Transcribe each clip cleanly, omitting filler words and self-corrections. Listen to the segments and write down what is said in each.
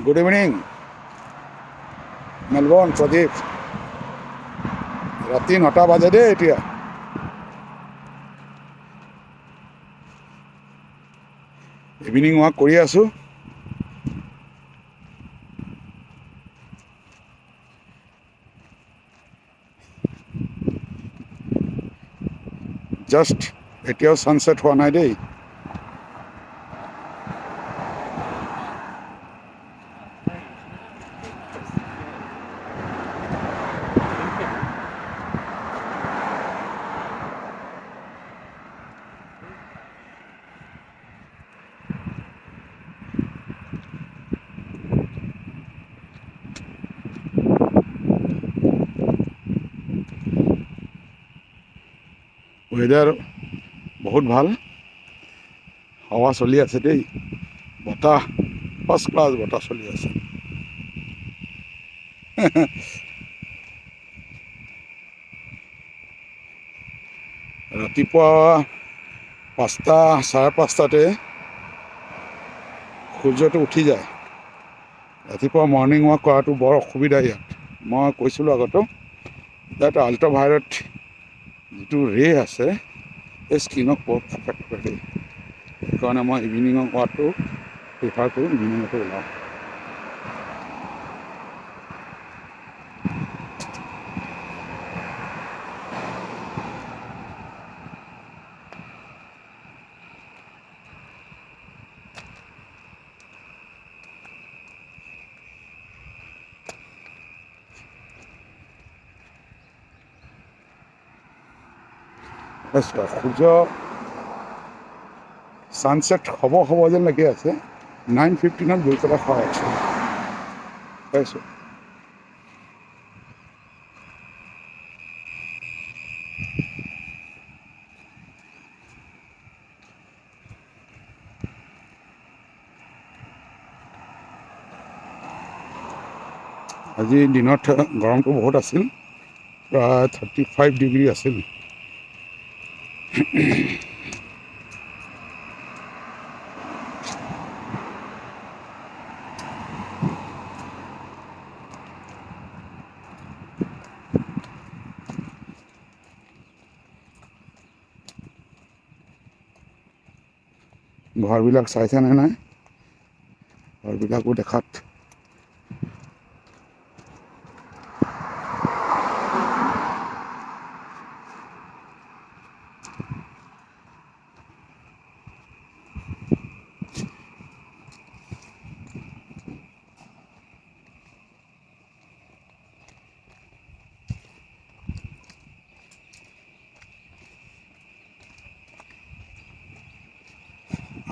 Good evening Melbourne Pradip ৰাতি 9টা বাজে দেই এতিয়া ইভিনিং ৱাক কৰি আছোঁ জাষ্ট এতিয়াও ছানছেট হোৱা নাই দেই ৱেডাৰ বহুত ভাল হাৱা চলি আছে দেই বতাহ ফাৰ্ষ্ট ক্লাছ বতাহ চলি আছে ৰাতিপুৱা 5টা 5:30টাতে সূৰ্যটো উঠি যায় ৰাতিপুৱা মৰ্ণিং ৱাক কৰাটো বৰ অসুবিধা ইয়াত মই কৈছিলোঁ আগতো ইয়াত আল্ট্ৰাভায়োলেট যিটো ৰে আছে এই স্কিনক বহুত এফেক্ট কৰে দেই সেইকাৰণে মই ইভিনিঙত কৰাটো প্ৰিফাৰ কৰোঁ ইভিনিঙতে ওলাওঁ সূৰ্য ছানছেট হ'ব যেন লাগি আছে 9:15 গৈ পেলাই খাই আছোঁ পাইছোঁ আজি দিনত গৰমটো বহুত আছিল প্ৰায় 35 ডিগ্ৰী আছিল ঘৰবিলাক চাইছেনে নাই ঘৰবিলাকো দেখাত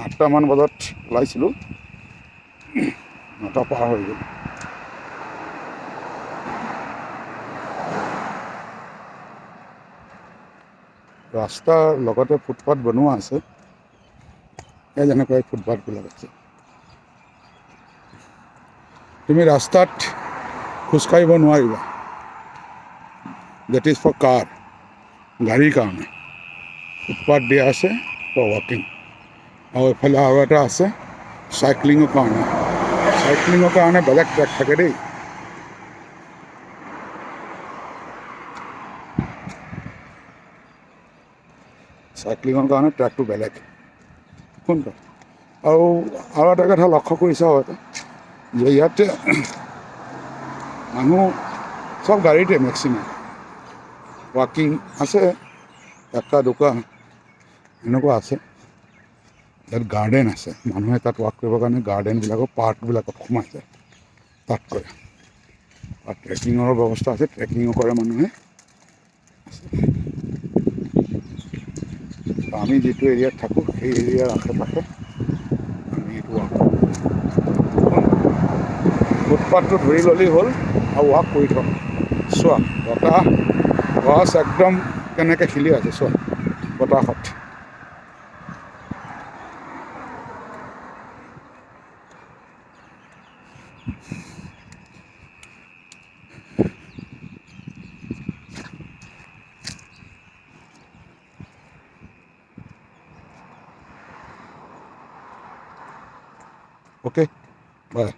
আঠটামান বজাত ওলাইছিলোঁ 9টা পাৰ হৈ গ'ল ৰাস্তাৰ লগতে ফুটপাথ বনোৱা আছে এই যেনেকৈ ফুটপাথবিলাক আছে তুমি ৰাস্তাত খোজকাঢ়িব নোৱাৰিবা ডেট ইজ ফৰ কাৰ গাড়ীৰ কাৰণে ফুটপাথ দিয়া আছে ফৰ ৱাকিং আৰু এইফালে আৰু এটা আছে চাইক্লিঙৰ কাৰণে বেলেগ ট্ৰেক থাকে দেই চাইক্লিঙৰ কাৰণে ট্ৰেকটো বেলেগ কোনটো আৰু এটা কথা লক্ষ্য কৰিছা হয়তো যে ইয়াতে মানুহ চব গাড়ীতে মেক্সিমাম ৱাকিং আছে এটা দুটা এনেকুৱা আছে ইয়াত গাৰ্ডেন আছে মানুহে তাত ৱাক কৰিবৰ কাৰণে গাৰ্ডেনবিলাকৰ পাৰ্কবিলাকত সোমাই যায় তাত কৰে আৰু ট্ৰেকিঙৰ ব্যৱস্থা আছে ট্ৰেকিঙো কৰে মানুহে আমি যিটো এৰিয়াত থাকোঁ সেই এৰিয়াৰ আশে পাশে আমি এইটো ৱাক ফুটপাথটো ধৰি ল'লেই হ'ল আৰু ৱাক কৰি থওঁ চোৱা বতাহ গছ একদম কেনেকৈ খিলি আছে চোৱা বতাহত Okay, bye.